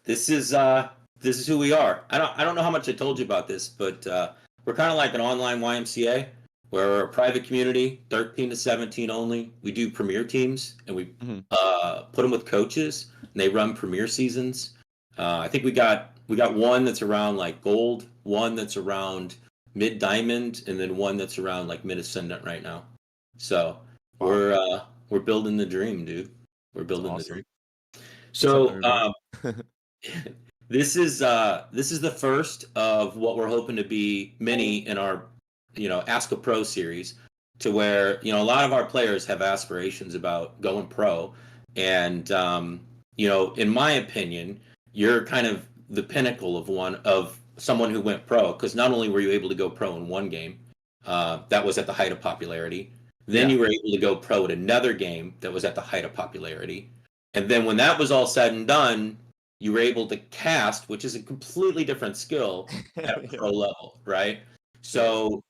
This is who we are. I don't know how much I told you about this, but we're kind of like an online YMCA. We're a private community, 13 to 17 only. We do premier teams, and we put them with coaches, and they run premier seasons. I think we got one that's around like gold, one that's around mid diamond, and then one that's around like mid ascendant right now. So we're building the dream, dude. We're building the dream. So this is the first of what we're hoping to be many in our Ask a Pro series, to where a lot of our players have aspirations about going pro, and in my opinion, you're kind of the pinnacle of someone who went pro, because not only were you able to go pro in one game that was at the height of popularity, then you were able to go pro at another game that was at the height of popularity, and then when that was all said and done, you were able to cast, which is a completely different skill at a pro level, right? So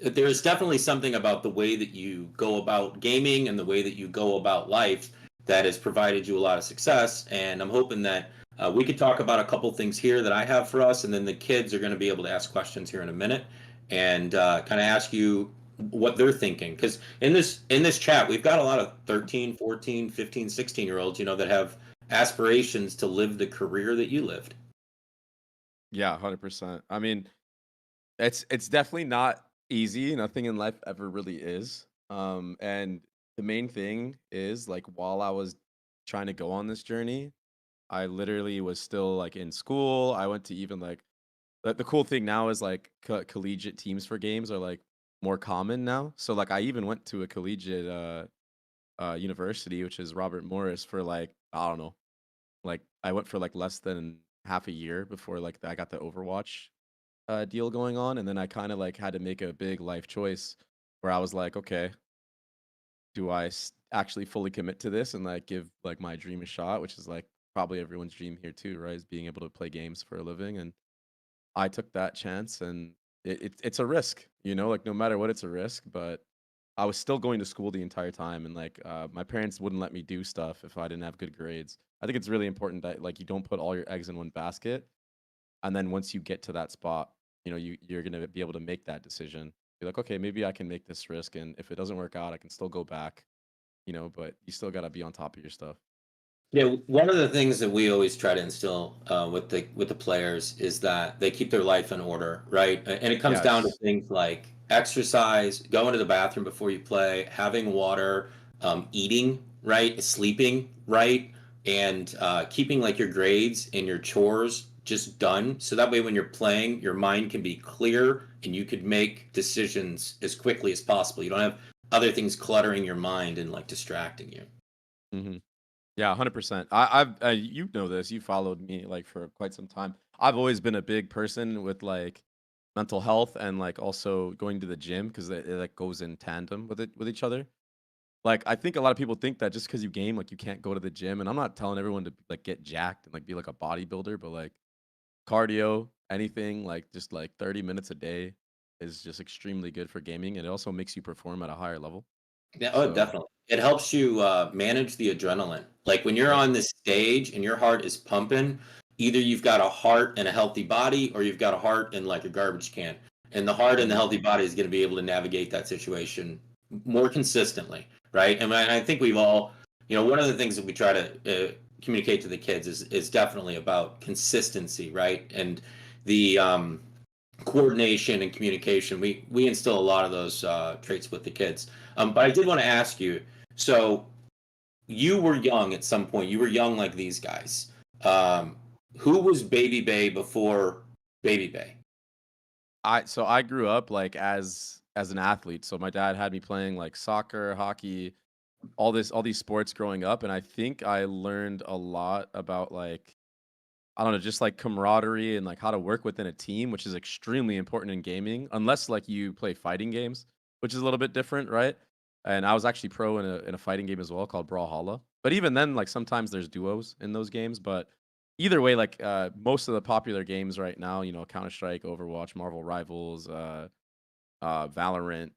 there's definitely something about the way that you go about gaming and the way that you go about life that has provided you a lot of success. And I'm hoping that we could talk about a couple things here that I have for us, and then the kids are going to be able to ask questions here in a minute and kind of ask you what they're thinking, because in this chat we've got a lot of 13, 14, 15, 16-year-olds that have aspirations to live the career that you lived. Yeah, 100%. I mean, it's definitely not easy. Nothing in life ever really is. And the main thing is, like, while I was trying to go on this journey, I literally was still like in school. I went to even like the cool thing now is like collegiate teams for games are like more common now. So like I even went to a collegiate university, which is Robert Morris, for like, I don't know, like I went for like less than half a year before like I got the Overwatch deal going on, and then I kind of like had to make a big life choice where I was like, okay, do I actually fully commit to this and like give like my dream a shot, which is like probably everyone's dream here too, right? Is being able to play games for a living. And I took that chance, and it's a risk, like no matter what, it's a risk. But I was still going to school the entire time, and like my parents wouldn't let me do stuff if I didn't have good grades. I think it's really important that like you don't put all your eggs in one basket, and then once you get to that spot, you're gonna be able to make that decision. Be like, okay, maybe I can make this risk, and if it doesn't work out, I can still go back. But you still gotta be on top of your stuff. Yeah, one of the things that we always try to instill with the players is that they keep their life in order, right? And it comes down to Yes. things like exercise, going to the bathroom before you play, having water, eating right, sleeping right, and keeping like your grades and your chores just done. So that way, when you're playing, your mind can be clear and you could make decisions as quickly as possible. You don't have other things cluttering your mind and like distracting you. hmm Yeah, 100%. I've you know this. You followed me like for quite some time. I've always been a big person with like mental health and like also going to the gym because it like goes in tandem with each other. Like I think a lot of people think that just because you game, like you can't go to the gym. And I'm not telling everyone to like get jacked and like be like a bodybuilder, but like cardio, anything like just like 30 minutes a day is just extremely good for gaming, and it also makes you perform at a higher level. Yeah, oh, So definitely. It helps you manage the adrenaline. Like when you're yep. on the stage and your heart is pumping, either you've got a heart and a healthy body, or you've got a heart and like a garbage can. And the heart and the Mhm. healthy body is going to be able to navigate that situation more consistently, right? And I think we've all, one of the things that we try to communicate to the kids is definitely about consistency, right? And the coordination and communication. We instill a lot of those traits with the kids. But I did want to ask you. So you were young at some point. You were young like these guys. Um, who was Babybay before Babybay? I grew up like as an athlete. So my dad had me playing like soccer, hockey, all these sports growing up, and I think I learned a lot about like, I don't know, just like camaraderie and like how to work within a team, which is extremely important in gaming, unless like you play fighting games, which is a little bit different, right? And I was actually pro in a fighting game as well called Brawlhalla. But even then, like sometimes there's duos in those games. But either way, like most of the popular games right now, Counter Strike, Overwatch, Marvel Rivals, Valorant,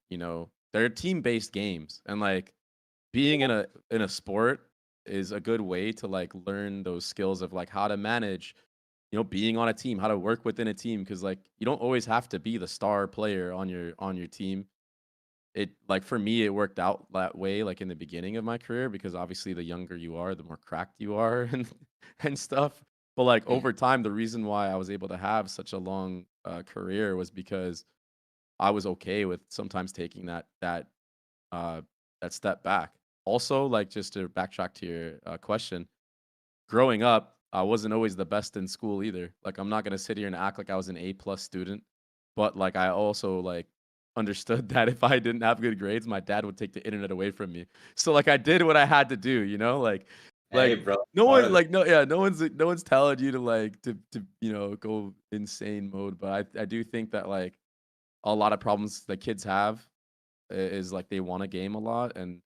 they're team based games, and like being in a sport is a good way to like learn those skills of like how to manage, being on a team, how to work within a team, because like you don't always have to be the star player on your team. It like for me, it worked out that way, like in the beginning of my career, because obviously the younger you are, the more cracked you are and stuff. But like Mm. over time, the reason why I was able to have such a long career was because I was okay with sometimes taking uh, that step back. Also, like just to backtrack to your question, growing up, I wasn't always the best in school either. Like I'm not gonna sit here and act like I was an A+ student, but like I also like understood that if I didn't have good grades, my dad would take the internet away from me. So like I did what I had to do, Hey, like bro, no part one of it. like no one's telling you to like to go insane mode, but I do think that like a lot of problems that kids have is like they want to game a lot and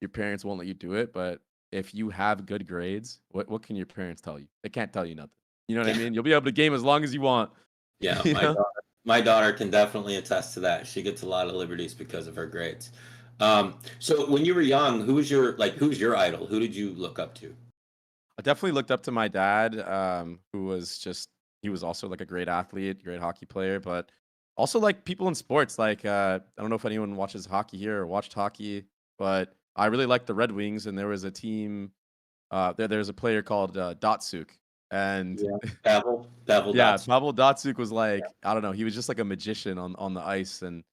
your parents won't let you do it, but if you have good grades, what can your parents tell you? They can't tell you nothing. You know what I Yeah, mean? You'll be able to game as long as you want. yeah. You know? My daughter can definitely attest to that. She gets a lot of liberties because of her grades. So when you were young, who's your idol? Who did you look up to? I definitely looked up to my dad, who was just he was also like a great athlete, great hockey player, but also like people in sports. Like I don't know if anyone watches hockey here or watched hockey, but I really liked the Red Wings, and there was a team. There's a player called Datsuk, and Yeah, Pavel yeah, Dots. Pavel Datsuk was like, I don't know, he was just like a magician on the ice, and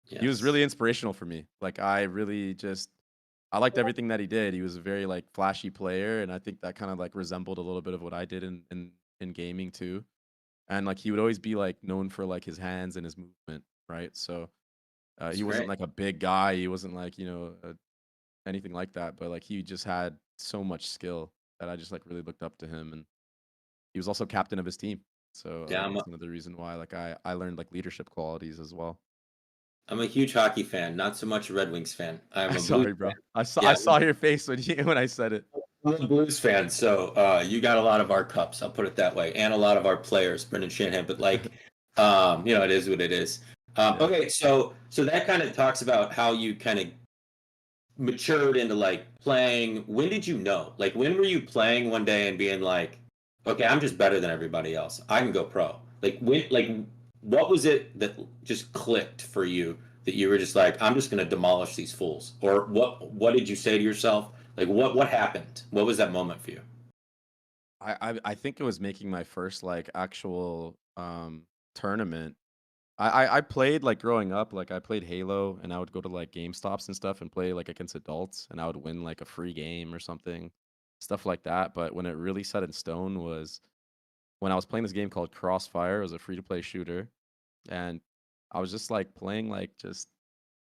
he was Yes, really inspirational for me. Like I really just I liked everything that he did. He was a very like flashy player, and I think that kind of like resembled a little bit of what I did in gaming too. And like he would always be like known for like his hands and his movement, right? So that's he wasn't great. like a big guy. He wasn't like anything like that. But like he just had so much skill that I just like really looked up to him, and he was also captain of his team. So Yeah, that's another reason why like I learned like leadership qualities as well. I'm a huge hockey fan, not so much a Red Wings fan. I'm I'm a Blues sorry, fan. bro. I Yeah, saw your face when I said it. I'm a Blues fan, so you got a lot of our cups. I'll put it that way, and a lot of our players, Brendan Shanahan. But like, it is what it is. Yeah. Okay, so that kind of talks about how you kind of matured into like playing. When did you know? Like, when were you playing one day and being like, okay, I'm just better than everybody else. I can go pro. What was it that just clicked for you that you were just like, I'm just going to demolish these fools? Or what did you say to yourself? Like, what happened? What was that moment for you? I think it was making my first like actual tournament. I played like growing up, like I played Halo and I would go to like Game Stops and stuff and play like against adults and I would win like a free game or something, stuff like that. But when it really set in stone was when I was playing this game called Crossfire. It was a free to play shooter, and I was just like playing like just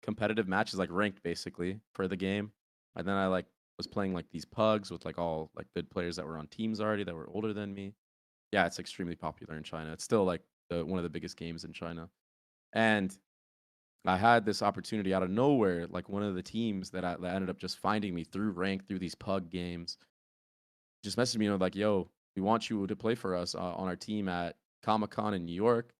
competitive matches, like ranked basically for the game. And then I like was playing like these pugs with like all like good players that were on teams already that were older than me. Yeah, it's extremely popular in China. It's still like one of the biggest games in China. And I had this opportunity out of nowhere, like one of the teams that ended up just finding me through rank through these pug games, just messaged me and was like, "Yo, we want you to play for us on our team at Comic Con in New York."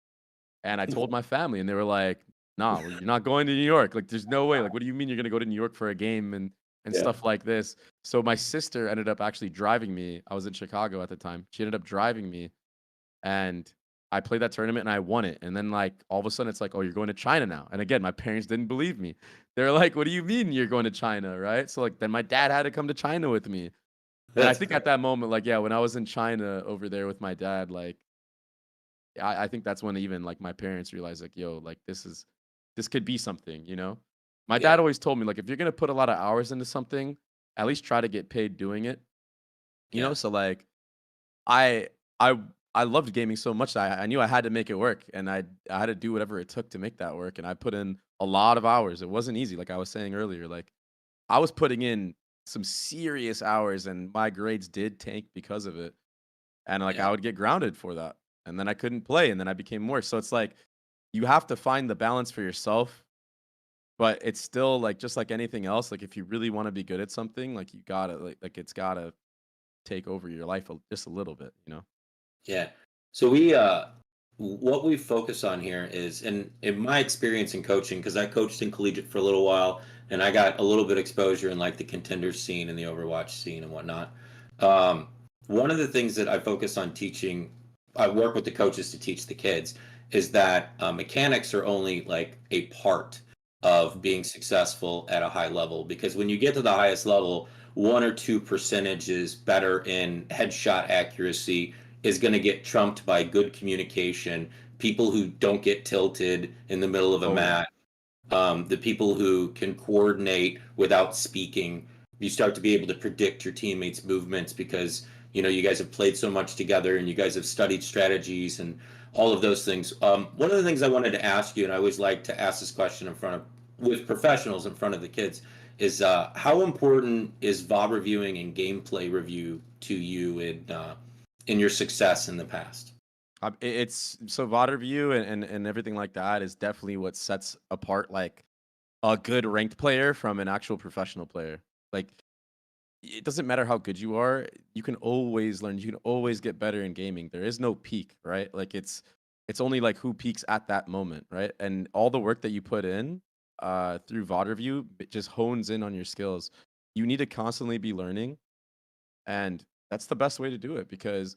And I told my family, and they were like, "Nah, well, you're not going to New York. Like, there's no way. Like, what do you mean you're gonna go to New York for a game and Yeah. stuff like this?" So my sister ended up actually driving me. I was in Chicago at the time. She ended up driving me, and I played that tournament and I won it. And then like all of a sudden, it's like, "Oh, you're going to China now." And again, my parents didn't believe me. They're like, "What do you mean you're going to China?" Right? So like then my dad had to come to China with me. And I That's think great. at that moment, like, yeah, when I was in China over there with my dad, like I think that's when even like my parents realized like, yo, like this could be something, you know? My dad Yeah. always told me like if you're gonna put a lot of hours into something, at least try to get paid doing it. You know, Yeah. so like I I I loved gaming so much that I knew I had to make it work and I had to do whatever it took to make that work. And I put in a lot of hours. It wasn't easy, like I was saying earlier. Like I was putting in some serious hours and my grades did tank because of it. And like Yeah. I would get grounded for that. And then I couldn't play and then I became worse. So it's like you have to find the balance for yourself, but it's still like just like anything else, like if you really want to be good at something, like you gotta like it's gotta take over your life just a little bit, you know? Yeah. So we what we focus on here is, and in my experience in coaching, because I coached in collegiate for a little while, and I got a little bit exposure in like the contender scene and the Overwatch scene and whatnot. Um, One of the things that I focus on teaching, I work with the coaches to teach the kids, is that mechanics are only like a part of being successful at a high level. Because when you get to the highest level, 1 or 2 percentages better in headshot accuracy is going to get trumped by good communication, people who don't get tilted in the middle of a Oh yeah. match, the people who can coordinate without speaking. You start to be able to predict your teammates' movements because you guys have played so much together and you guys have studied strategies and all of those things. One of the things I wanted to ask you, and I always like to ask this question in front of with professionals in front of the kids, is how important is VOD reviewing and gameplay review to you in your success in the past? It's so VOD review and everything like that is definitely what sets apart like a good ranked player from an actual professional player. Like it doesn't matter how good you are, you can always learn, you can always get better in gaming. There is no peak, right? Like it's only like who peaks at that moment, right? And all the work that you put in through VOD review, it just hones in on your skills. You need to constantly be learning, and that's the best way to do it because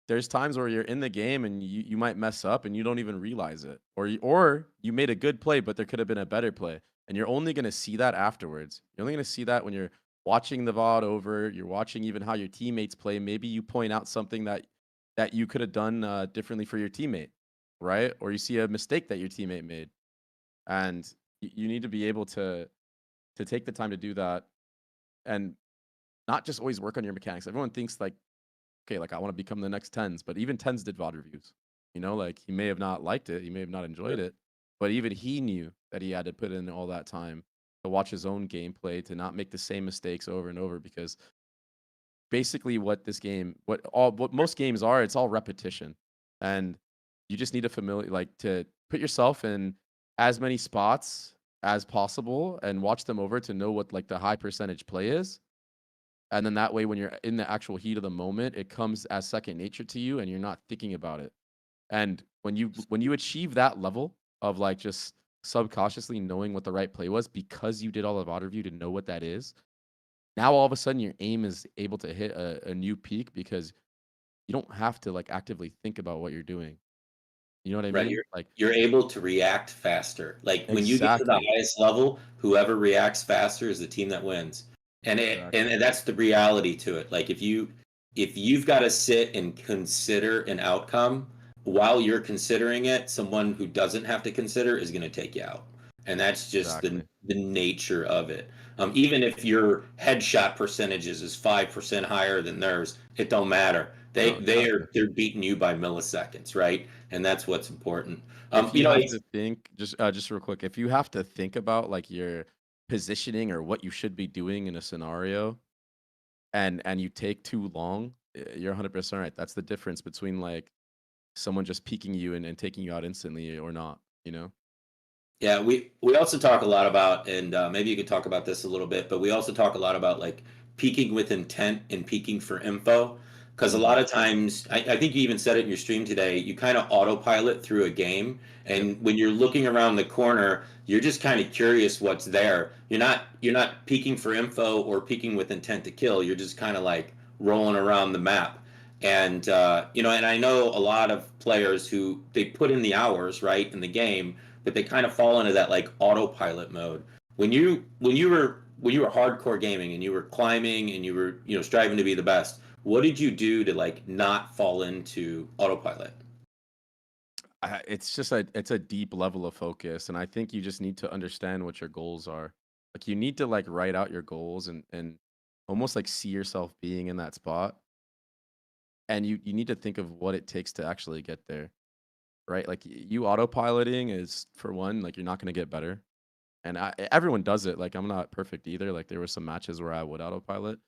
there's times where you're in the game and you might mess up and you don't even realize it, or you made a good play but there could have been a better play, and you're only going to see that afterwards. You're only going to see that when you're watching the VOD over, you're watching even how your teammates play. Maybe you point out something that you could have done differently for your teammate, right? Or you see a mistake that your teammate made, and you need to be able to take the time to do that and not just always work on your mechanics. Everyone thinks like, okay, like I want to become the next Tens, but even Tens did VOD reviews. Like he may have not liked it, he may have not enjoyed it, but even he knew that he had to put in all that time to watch his own gameplay, to not make the same mistakes over and over. Because basically, what most games are, it's all repetition, and you just need to to put yourself in as many spots as possible and watch them over to know what like the high percentage play is, and then that way, when you're in the actual heat of the moment, it comes as second nature to you and you're not thinking about it. And when you achieve that level of like just subconsciously knowing what the right play was because you did all of auto review to know what that is, now all of a sudden your aim is able to hit a new peak because you don't have to like actively think about what you're doing. You know what I Right, mean? Like you're able to react faster. Like when you get to the exactly. highest level, whoever reacts faster is the team that wins. And it Exactly. and that's the reality to it. Like if you've got to sit and consider an outcome while you're considering it, someone who doesn't have to consider is going to take you out. And that's just the Exactly. the nature of it. Even if your headshot percentages is 5% higher than theirs, it don't matter. No, exactly. They're beating you by milliseconds, right? And that's what's important. If you have to think, just real quick, if you have to think about like your positioning or what you should be doing in a scenario, and you take too long, you're 100% right. That's the difference between like someone just peeking you and taking you out instantly or not, you know? Yeah, we also talk a lot about, and maybe you could talk about this a little bit, but we also talk a lot about like peaking with intent and peaking for info. Because a Mhm. lot of times, I think you even said it in your stream today, you kind of autopilot through a game. Yep. And when you're looking around the corner, you're just kind of curious what's there. You're not peeking for info or peeking with intent to kill. You're just kind of like rolling around the map. And and I know a lot of players who they put in the hours, right, in the game, but they kind of fall into that like autopilot mode. When you were hardcore gaming and you were climbing and you were striving to be the best, what did you do to like not fall into autopilot? It's just it's a deep level of focus, and I think you just need to understand what your goals are. Like you need to like write out your goals and almost like see yourself being in that spot, and you need to think of what it takes to actually get there, right? Like you autopiloting is for one, like you're not going to get better. And everyone does it. Like I'm not perfect either. Like there were some matches where I would autopilot,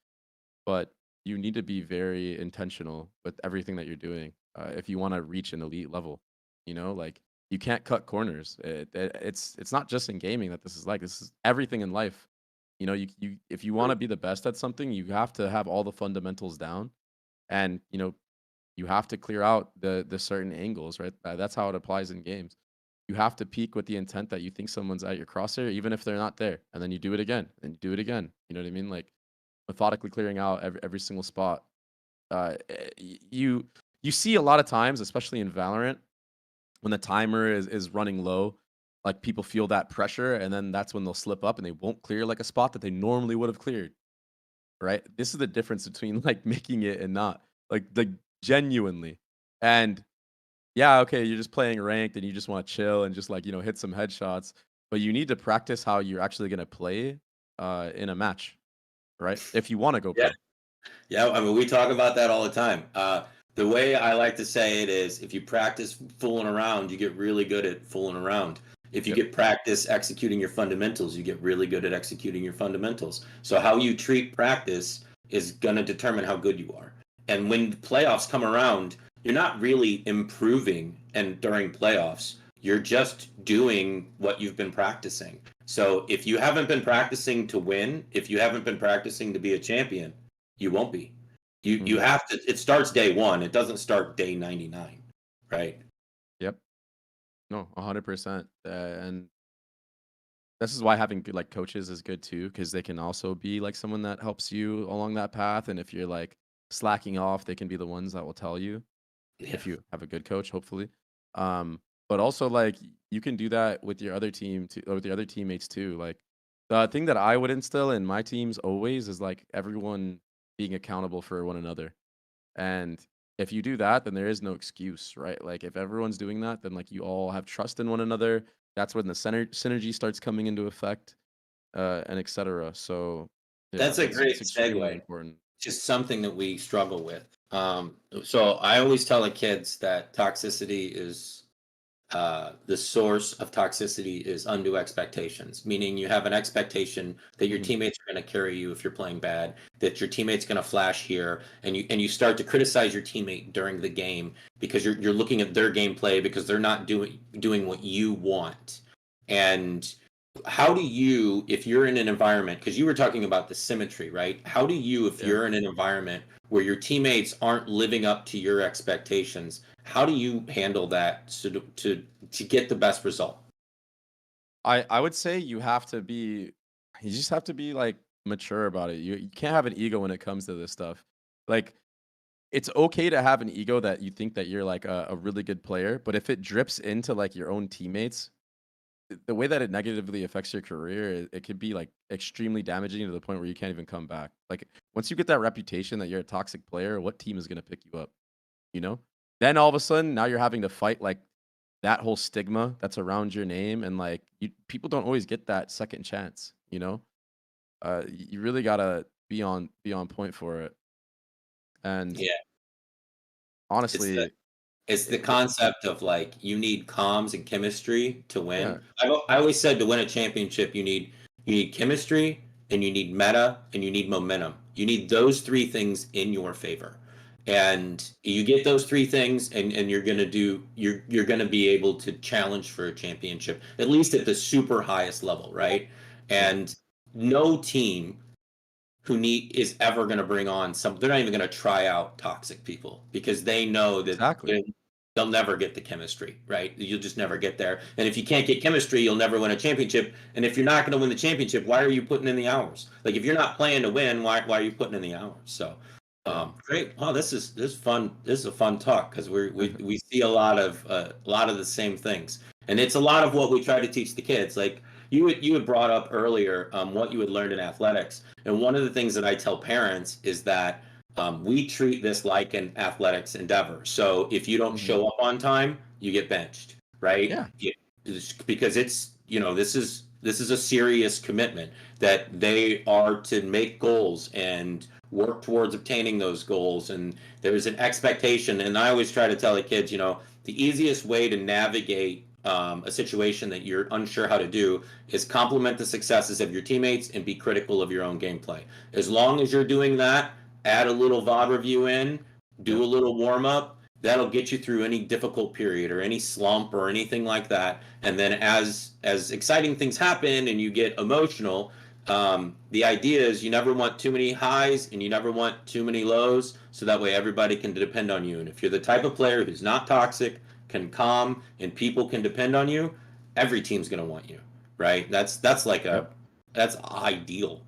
but you need to be very intentional with everything that you're doing if you want to reach an elite level. Like you can't cut corners. It's not just in gaming that this is like. This is everything in life. You if you want to be the best at something, you have to have all the fundamentals down. And You have to clear out the certain angles, right? That's how it applies in games. You have to peek with the intent that you think someone's at your crosshair, even if they're not there, and then you do it again, and you do it again. You know what I mean? Like methodically clearing out every single spot. You see a lot of times, especially in Valorant, when the timer is running low, like people feel that pressure, and then that's when they'll slip up and they won't clear like a spot that they normally would have cleared. Right? This is the difference between like making it and not. Like genuinely. And yeah, okay, you're just playing ranked and you just want to chill and just like, hit some headshots, but you need to practice how you're actually going to play in a match, right? If you want to go Yeah. pro. Yeah, I mean, we talk about that all the time. The way I like to say it is if you practice fooling around, you get really good at fooling around. If you Yep. get practice executing your fundamentals, you get really good at executing your fundamentals. So, how you treat practice is going to determine how good you are. And when playoffs come around, you're not really improving and during playoffs, you're just doing what you've been practicing. So, if you haven't been practicing to win, if you haven't been practicing to be a champion, you won't be. You Mhm. have to. It starts day one. It doesn't start day 99, right? Yep. No, 100%. And this is why having good like coaches is good too, because they can also be like someone that helps you along that path. And if you're like slacking off, they can be the ones that will tell you Yeah. if you have a good coach, hopefully. But also like you can do that with your other team too, or with your other teammates too. Like the thing that I would instill in my teams always is like everyone being accountable for one another. And if you do that, then there is no excuse, right? Like if everyone's doing that, then like you all have trust in one another. That's when the synergy starts coming into effect, and etc. So yeah, That's a it's great extremely segue. important. Just something that we struggle with. So I always tell the kids that toxicity is the source of toxicity is undue expectations, meaning you have an expectation that your Mhm. teammates are going to carry you if you're playing bad, that your teammate's going to flash here, and you start to criticize your teammate during the game because you're looking at their gameplay because they're not doing what you want. And how do you, if you're in an environment, because you were talking about the symmetry, right? How do you, if Yeah. you're in an environment where your teammates aren't living up to your expectations, how do you handle that to get the best result? I would say you just have to be like mature about it. You can't have an ego when it comes to this stuff. Like it's okay to have an ego that you think that you're like a really good player, but if it drips into like your own teammates, the way that it negatively affects your career, it could be like extremely damaging to the point where you can't even come back. Like once you get that reputation that you're a toxic player, what team is going to pick you up? You know? Then all of a sudden, now you're having to fight like that whole stigma that's around your name, and like people don't always get that second chance. You really gotta be on point for it. And Yeah, it's the honestly, it's the it concept of like you need comms and chemistry to yeah, win. I always said to win a championship, you need chemistry and you need meta and you need momentum. You need those three things in your favor. And you get those three things and you're gonna be able to challenge for a championship, at least at the super highest level, right? yeah, And no team who need is ever going to bring on some, they're not even going to try out toxic people because they know that exactly. they'll never get the chemistry, right? You'll just never get there, and if you can't get chemistry, you'll never win a championship. And if you're not going to win the championship, why are you putting in the hours? Like if you're not playing to win, why are you putting in the hours? So Yeah. great. Oh, this is fun. This is a fun talk because we see a lot of the same things, and it's a lot of what we try to teach the kids. Like you had brought up earlier what you had learned in athletics, and one of the things that I tell parents is that we treat this like an athletics endeavor. So if you don't Mhm. show up on time, you get benched, right? Yeah, Because this is a serious commitment that they are to make goals and work towards obtaining those goals. And there's an expectation. And I always try to tell the kids, the easiest way to navigate a situation that you're unsure how to do is complement the successes of your teammates and be critical of your own gameplay. As long as you're doing that, add a little VOD review in, do yep. a little warm up. That'll get you through any difficult period or any slump or anything like that. And then as exciting things happen and you get emotional, The idea is you never want too many highs and you never want too many lows, so that way everybody can depend on you. And if you're the type of player who's not toxic, can calm, and people can depend on you, every team's going to want you, right? That's like Yep. that's ideal.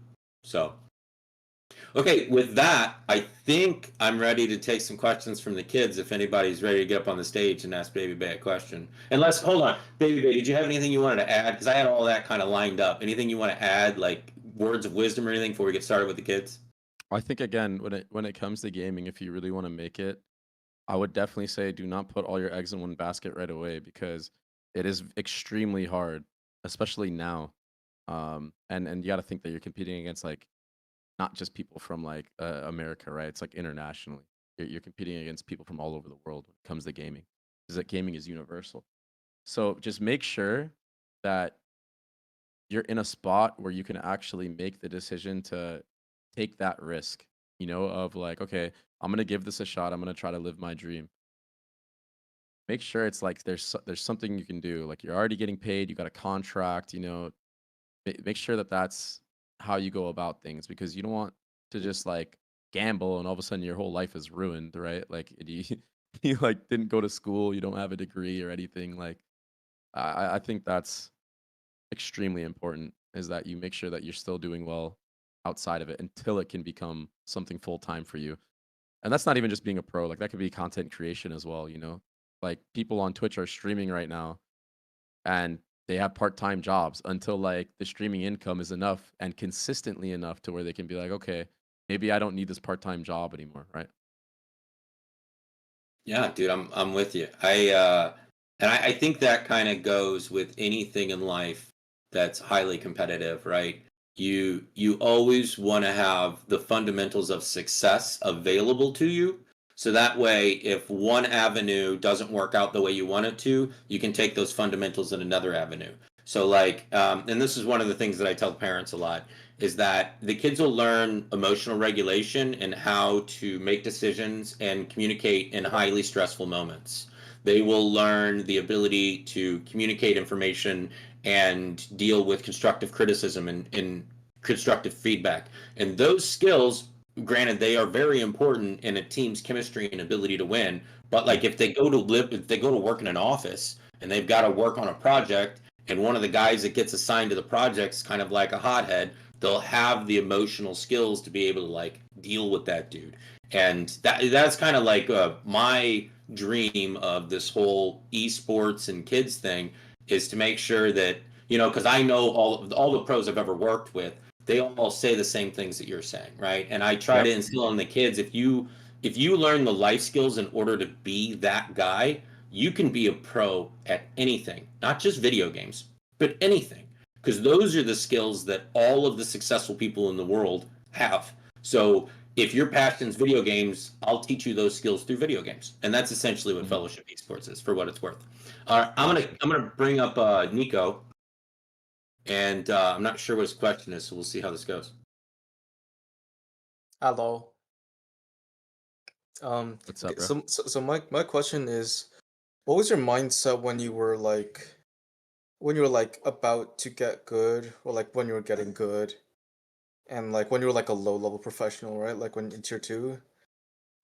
So, okay, with that, I think I'm ready to take some questions from the kids if anybody's ready to get up on the stage and ask Babybay a question. Unless, hold on, Babybay, did you have anything you wanted to add? Because I had all that kind of lined up. Anything you want to add, like words of wisdom or anything before we get started with the kids? I think again, when it comes to gaming, if you really want to make it, I would definitely say do not put all your eggs in one basket right away because it is extremely hard, especially now. And you got to think that you're competing against like not just people from like America, right? It's like internationally. You're competing against people from all over the world when it comes to gaming, because that gaming is universal. So just make sure that you're in a spot where you can actually make the decision to take that risk, of like, okay, I'm gonna give this a shot. I'm gonna try to live my dream. Make sure it's like there's something you can do. Like you're already getting paid. You got a contract. Make sure that that's how you go about things because you don't want to just like gamble and all of a sudden your whole life is ruined, right? Like you you like didn't go to school. You don't have a degree or anything. Like I think that's extremely important is that you make sure that you're still doing well outside of it until it can become something full time for you. And that's not even just being a pro, like that could be content creation as well. Like people on Twitch are streaming right now and they have part-time jobs until like the streaming income is enough and consistently enough to where they can be like, okay, maybe I don't need this part-time job anymore, right? Yeah, dude, I'm with you. I think that kind of goes with anything in life that's highly competitive, right? You always want to have the fundamentals of success available to you. So that way, if one avenue doesn't work out the way you want it to, you can take those fundamentals in another avenue. So like, and this is one of the things that I tell parents a lot is that the kids will learn emotional regulation and how to make decisions and communicate in highly stressful moments. They will learn the ability to communicate information and deal with constructive criticism and constructive feedback. And those skills, granted, they are very important in a team's chemistry and ability to win. But like if they go to work in an office and they've got to work on a project, and one of the guys that gets assigned to the project is kind of like a hothead, they'll have the emotional skills to be able to like deal with that dude. And that's kind of like my dream of this whole esports and kids thing is to make sure that because I know all the pros I've ever worked with, they all say the same things that you're saying, right? And I try to Yep. instill in the kids if you learn the life skills in order to be that guy, you can be a pro at anything, not just video games, but anything. Because those are the skills that all of the successful people in the world have. So if your passion's video games, I'll teach you those skills through video games, and that's essentially what Mhm. Fellowship Esports is, for what it's worth. I'm gonna bring up Nico, and I'm not sure what his question is, so we'll see how this goes. Hello. What's up, Okay, bro? so my question is, what was your mindset when you were like about to get good, or like when you were getting good, and like when you were like a low level professional, right? Like when in tier two,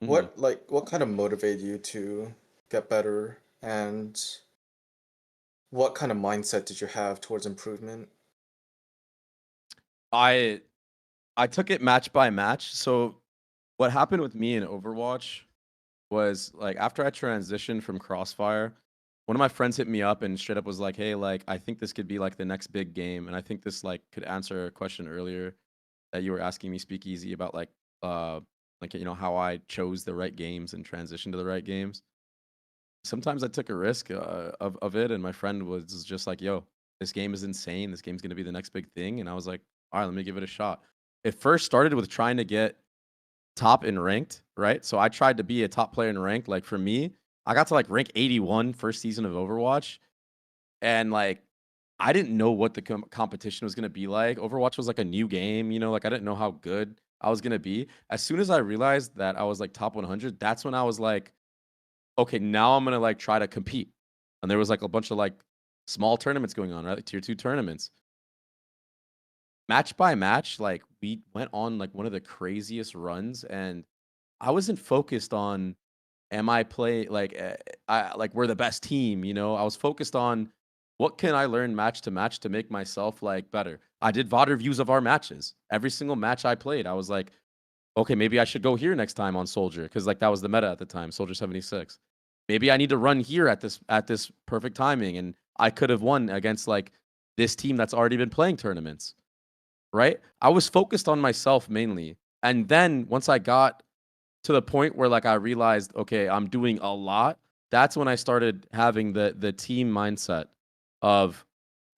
Mhm. what kind of motivated you to get better, and what kind of mindset did you have towards improvement? I I took it match by match. So what happened with me in Overwatch was like after I transitioned from Crossfire, one of my friends hit me up and straight up was like, "Hey, like I think this could be like the next big game." And I think this like could answer a question earlier that you were asking me Speakeasy about like how I chose the right games and transitioned to the right games. Sometimes I took a risk of it and my friend was just like, "Yo, this game is insane. This game's going to be the next big thing." And I was like, "All right, let me give it a shot." It first started with trying to get top in ranked, right? So I tried to be a top player in ranked. Like for me, I got to like rank 81 first season of Overwatch, and like I didn't know what the competition was gonna be like. Overwatch was like a new game, like I didn't know how good I was gonna be. As soon as I realized that I was like top 100, that's when I was like, okay, now I'm gonna like try to compete. And there was like a bunch of like small tournaments going on, right? Like tier two tournaments. match by match, like we went on like one of the craziest runs, and I wasn't focused on am I play like I like we're the best team, you know? I was focused on what can I learn match to match to make myself like better. I did VOD reviews of our matches. Every single match I played, I was like, okay, maybe I should go here next time on Soldier because like that was the meta at the time, Soldier 76. Maybe I need to run here at this perfect timing, and I could have won against like this team that's already been playing tournaments, right? I was focused on myself mainly, and then once I got to the point where like I realized, okay, I'm doing a lot. That's when I started having the team mindset of,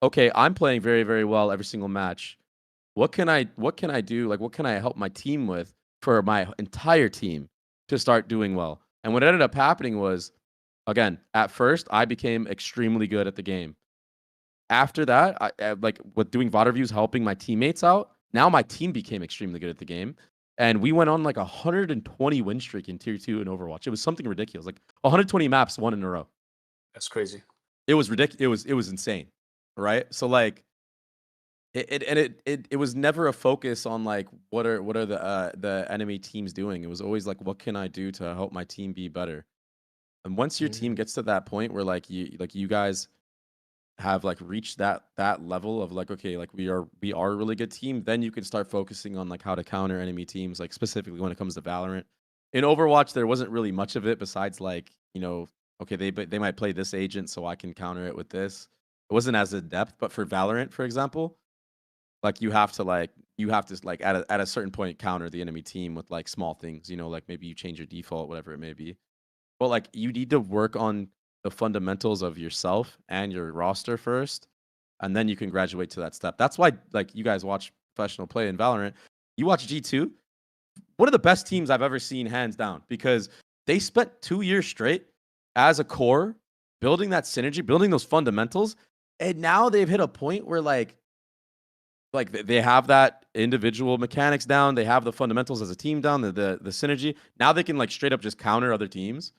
okay, I'm playing very very well every single match. What can I do? Like what can I help my team with for my entire team to start doing well? And what ended up happening was, again, at first I became extremely good at the game. After that, I like with doing VOD reviews, helping my teammates out. Now my team became extremely good at the game, and we went on like 120 win streak in Tier 2 in Overwatch. It was something ridiculous, like 120 maps won in a row. That's crazy. It was ridiculous. It was insane, right? So like it was never a focus on like what are the enemy teams doing. It was always like what can I do to help my team be better. And once your team Mm. gets to that point where you guys have like reached that level of like okay like we are a really good team, then you can start focusing on like how to counter enemy teams, like specifically when it comes to Valorant. In Overwatch there wasn't really much of it besides like okay they might play this agent so I can counter it with this. It wasn't as in depth, but for Valorant for example, like you have to at a certain point counter the enemy team with like small things, like maybe you change your default, whatever it may be. But like you need to work on the fundamentals of yourself and your roster first, and then you can graduate to that step. That's why like you guys watch professional play in Valorant. You watch G2, one of the best teams I've ever seen, hands down, because they spent 2 years straight as a core building that synergy, building those fundamentals, and now they've hit a point where they have that individual mechanics down, they have the fundamentals as a team down, the synergy. Now they can like straight up just counter other teams,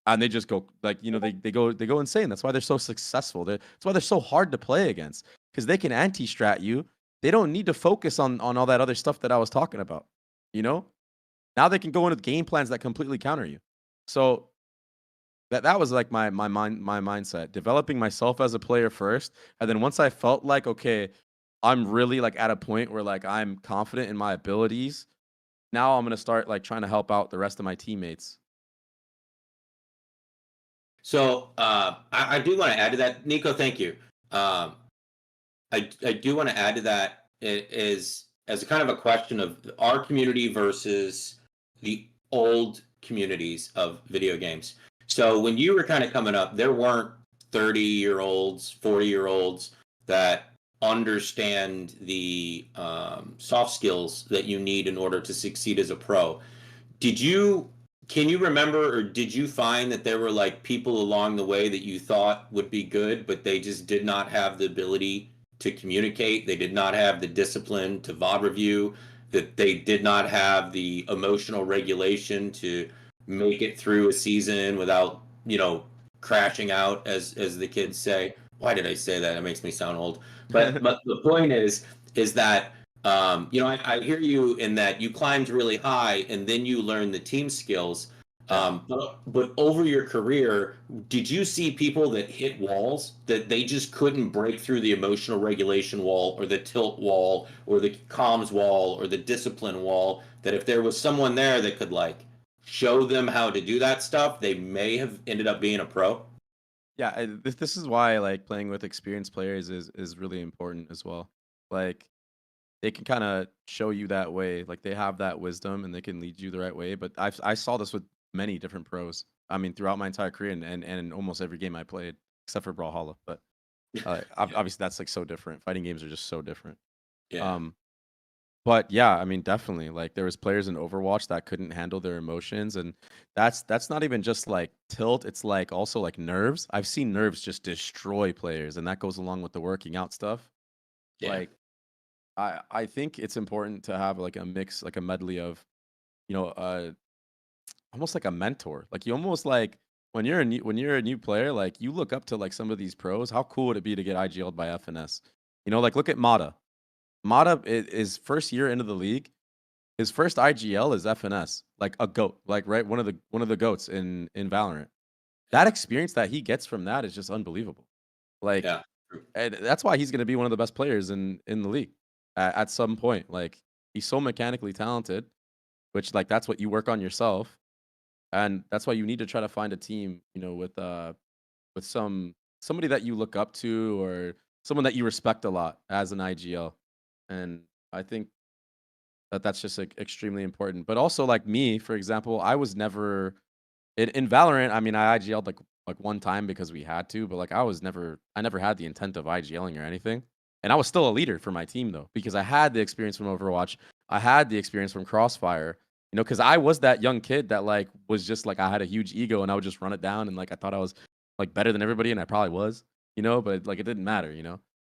and they just go like they go insane. That's why they're so successful. That's why they're so hard to play against, because they can anti-strat you. They don't need to focus on all that other stuff that I was talking about. You know, now they can go into game plans that completely counter you. So that was like my mindset, developing myself as a player first, and then once I felt like okay, I'm really like at a point where like I'm confident in my abilities. Now I'm gonna start like trying to help out the rest of my teammates. So I do want to add to that, Nico. Thank you. Um, I do want to add to that is as a kind of a question of our community versus the old communities of video games. So when you were kind of coming up, there weren't 30-year-olds, 40-year-olds that understand the soft skills that you need in order to succeed as a pro. Did you can you remember, or did you find that there were like people along the way that you thought would be good, but they just did not have the ability to communicate? They did not have the discipline to VOD review, that they did not have the emotional regulation to make it through a season without, crashing out, as the kids say. Why did I say that? It makes me sound old. But the point is that I hear you in that you climbed really high and then you learned the team skills. But over your career, did you see people that hit walls that they just couldn't break through the emotional regulation wall or the tilt wall or the comms wall or the discipline wall? That if there was someone there that could like show them how to do that stuff, they may have ended up being a pro? Yeah, this is why like playing with experienced players is really important as well. Like they can kind of show you that way. Like they have that wisdom and they can lead you the right way. But I saw this with many different pros. I mean, throughout my entire career and in almost every game I played, except for Brawlhalla. But Yeah. obviously that's like so different. Fighting games are just so different. Yeah. Um, but yeah, I mean, definitely. Like there was players in Overwatch that couldn't handle their emotions, and that's not even just like tilt. It's like also like nerves. I've seen nerves just destroy players, and that goes along with the working out stuff. Yeah. Like I think it's important to have like a mix, like a medley of, you know, uh, almost like a mentor. Like you almost like when you're a new player, like you look up to like some of these pros. How cool would it be to get IGL'd by FNS? Like look at Mata. Mata is first year into the league. His first IGL is FNS, like a goat, like right one of the goats in Valorant. That experience that he gets from that is just unbelievable. Like, Yeah. and that's why he's going to be one of the best players in the league at some point. Like, he's so mechanically talented, which like that's what you work on yourself, and that's why you need to try to find a team, with somebody that you look up to or someone that you respect a lot as an IGL. And I think that that's just like extremely important. But also like me, for example, I was never in Valorant. I mean, I IGL'd like one time because we had to, but like I never had the intent of IGLing or anything. And I was still a leader for my team though, because I had the experience from Overwatch. I had the experience from Crossfire, because I was that young kid that like was just like I had a huge ego and I would just run it down and like I thought I was like better than everybody and I probably was, but like it didn't matter.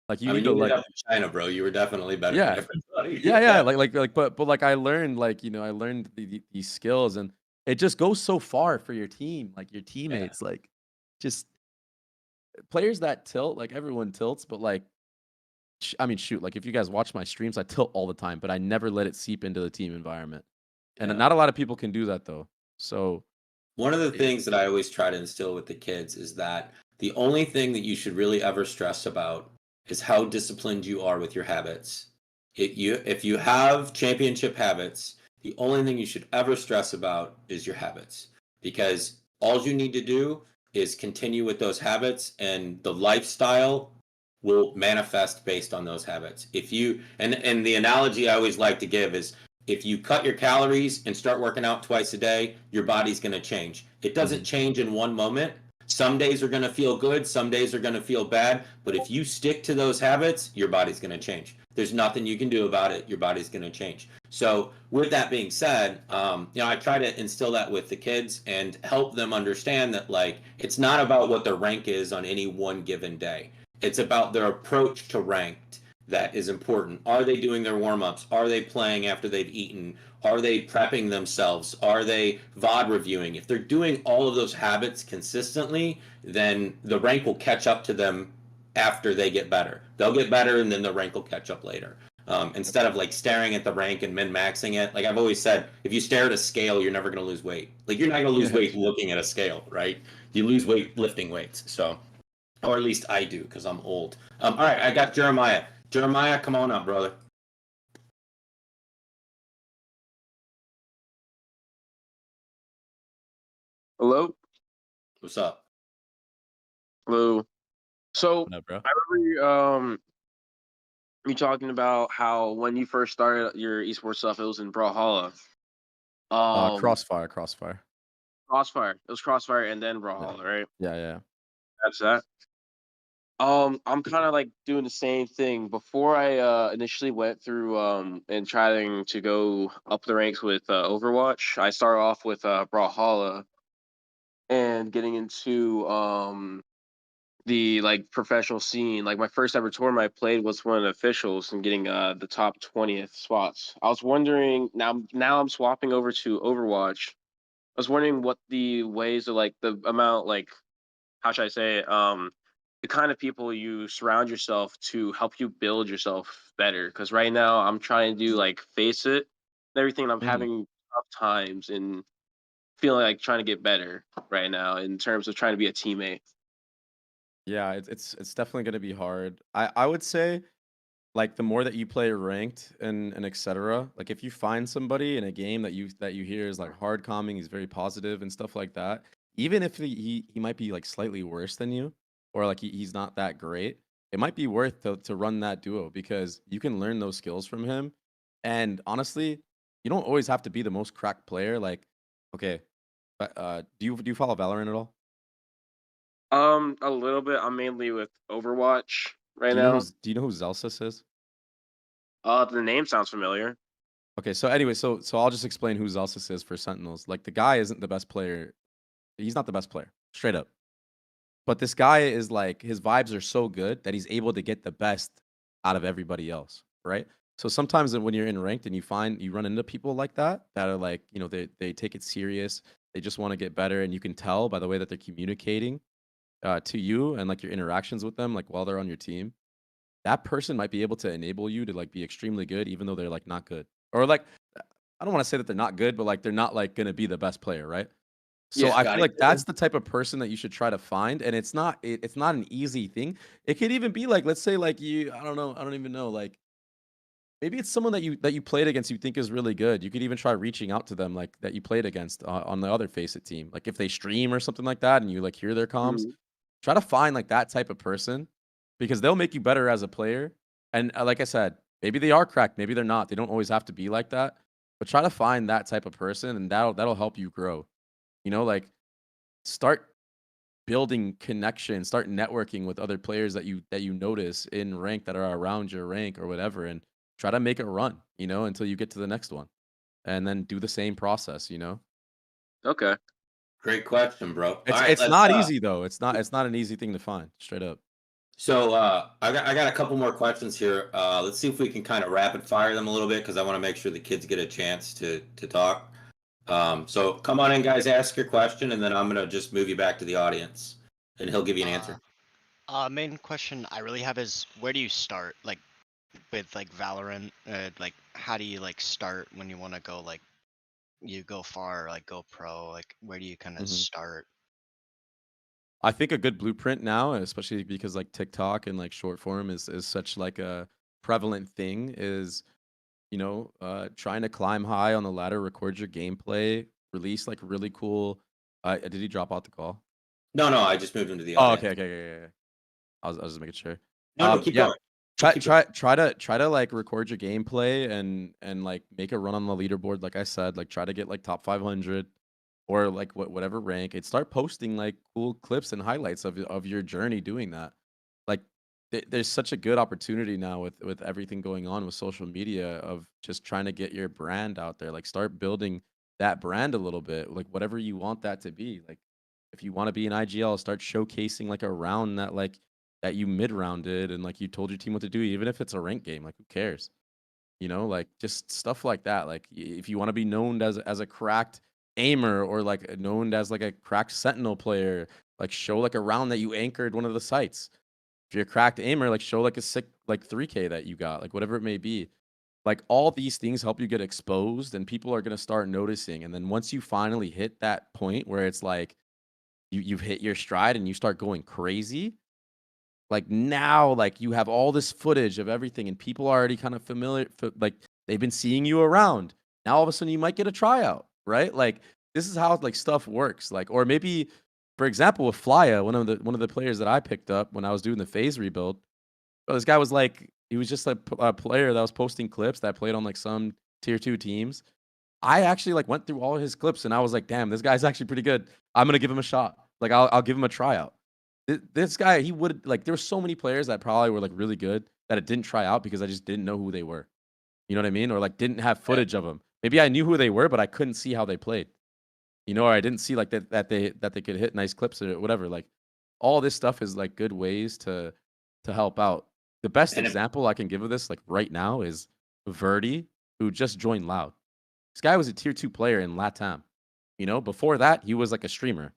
Like you I need mean, to you ended like up in China, bro. You were definitely better than yeah, everybody. yeah, yeah, Yeah. but like I learned like I learned these skills and it just goes so far for your team, like your Yeah. teammates, like just players that tilt, like everyone tilts, but like I mean, shoot, like if you guys watch my streams, I tilt all the time, but I never let it seep into the team environment, and Yeah. not a lot of people can do that though. So One of the it, things that I always try to instill with the kids is that the only thing that you should really ever stress about is how disciplined you are with your habits. If you have championship habits, the only thing you should ever stress about is your habits because all you need to do is continue with those habits and the lifestyle will manifest based on those habits. If you and the analogy I always like to give is if you cut your calories and start working out twice a day, your body's going to change. It doesn't mhm. change in one moment. Some days are going to feel good, some days are going to feel bad, but if you stick to those habits, your body's going to change. There's nothing you can do about it. Your body's going to change. So, with that being said, I try to instill that with the kids and help them understand that like it's not about what their rank is on any one given day. It's about their approach to ranked that is important. Are they doing their warm ups? Are they playing after they've eaten? Are they prepping themselves? Are they VOD reviewing? If they're doing all of those habits consistently, then the rank will catch up to them after they get better. They'll get better and then the rank will catch up later. Instead of like staring at the rank and min maxing it, like I've always said, if you stare at a scale, you're never going to lose weight. Like you're not going to lose Yeah, weight looking at a scale, right? You lose weight lifting weights. So, or at least I do because I'm old. All right, I got Jeremiah. Jeremiah, come on up, brother. Hello? What's up? Hello. So what up, bro? I remember you talking about how when you first started your esports stuff, it was in Brawlhalla. Crossfire. Crossfire. It was Crossfire and then Yeah, Brawlhalla, right? yeah. That's that. I'm kind of like doing the same thing. Before I initially went through and trying to go up the ranks with Overwatch, I started off with Brawlhalla and getting into the like professional scene. Like my first ever tournament I played was one of the officials and getting the top 20th spots. I was wondering now I'm swapping over to Overwatch. I was wondering what the ways of like the amount like how should I say it? The kind of people you surround yourself to help you build yourself better. Because right now I'm trying to do like face it and everything. I'm Mhm. having tough times and feeling like trying to get better right now in terms of trying to be a teammate. Yeah, it's definitely gonna be hard. I would say like the more that you play ranked and etc. Like if you find somebody in a game that you hear is like hard calming, he's very positive and stuff like that. Even if he might be like slightly worse than you, or like he's not that great, it might be worth to run that duo because you can learn those skills from him. And honestly, you don't always have to be the most cracked player. Like, okay, but do you follow Valorant at all? A little bit. I'm mainly with Overwatch right now. Do you know who Zelsis is? The name sounds familiar. Okay, so anyway, so I'll just explain who Zelsis is for Sentinels. Like the guy isn't the best player. He's not the best player, straight up. But this guy is like his vibes are so good that he's able to get the best out of everybody else, right? So sometimes when you're in ranked and you run into people like that are like, they take it serious. They just want to get better, and you can tell by the way that they're communicating to you and like your interactions with them, like while they're on your team. that person might be able to enable you to like be extremely good, even though they're like not good, or like I don't want to say that they're not good, but like they're not like gonna be the best player, right? So Yeah. I feel Scotty like Pippen. that's the type of person that you should try to find, and it's not an easy thing. It could even be like, let's say like you, I don't know, I don't even know, like maybe it's someone that you played against you think is really good. You could even try reaching out to them like that you played against on the other FaceIt team. Like if they stream or something like that and you like hear their comms, Mhm. try to find like that type of person because they'll make you better as a player. And like I said, maybe they are cracked, maybe they're not. They don't always have to be like that. But try to find that type of person and that'll help you grow. You know, like start building connection, start networking with other players that you notice in rank that are around your rank or whatever, and try to make it run, you know, until you get to the next one, and then do the same process, you know. Okay. Great question, bro. All right, It's let's not easy though. It's not an easy thing to find, straight up. so I got a couple more questions here. Let's see if we can kind of rapid fire them a little bit because I want to make sure the kids get a chance to talk. So come on in, guys, ask your question, and then I'm gonna just move you back to the audience, and he'll give you an Uh, answer. Main question I really have is where do you start? Like with like Valorant, like how do you like start when you want to go like you go far, like go pro? Like where do you kind of Mhm. start? I think a good blueprint now, especially because like TikTok and like short form is such like a prevalent thing, is trying to climb high on the ladder, record your gameplay, release like really cool. Did he drop out the call? No, no, I just moved him to the Oh, audience. okay, okay, okay, yeah. I was just making sure. No, no, keep Yeah. going. Just keep Try to like record your gameplay and like make a run on the leaderboard. Like I said, like try to get like top 500 or like whatever rank, and start posting like cool clips and highlights of your journey doing that. Like there's such a good opportunity now with everything going on with social media of just trying to get your brand out there. Like start building that brand a little bit, like whatever you want that to be. Like if you want to be an IGL, start showcasing like a round that you mid rounded and like you told your team what to do, even if it's a rank game. Like who cares? You know, like just stuff like that. Like if you want to be known as a cracked aimer or like known as like a cracked sentinel player, like show like a round that you anchored one of the sites. If you're a cracked aimer, like show like a sick like 3K that you got, like whatever it may be. Like all these things help you get exposed and people are gonna start noticing. And then once you finally hit that point where it's like you've hit your stride and you start going crazy, like now, like you have all this footage of everything, and people are already kind of familiar. Like they've been seeing you around. Now all of a sudden, you might get a tryout, right? Like this is how like stuff works. Like, or maybe, for example, with Flya, one of the players that I picked up when I was doing the phase rebuild. But this guy was like, he was just a player that was posting clips that played on like some tier 2 teams. I actually like went through all his clips, and I was like, damn, this guy's actually pretty good. I'm gonna give him a shot. Like I'll give him a tryout. This guy, he would like. There were so many players that probably were like really good that it didn't try out because I just didn't know who they were. You know what I mean? Or like didn't have Yeah. footage of them. Maybe I knew who they were, but I couldn't see how they played. You know, or I didn't see like that they could hit nice clips or whatever. Like all this stuff is like good ways to help out. The best And if, example I can give of this like right now is Verdi, who just joined Loud. This guy was a tier 2 player in LATAM. You know, before that, he was like a streamer.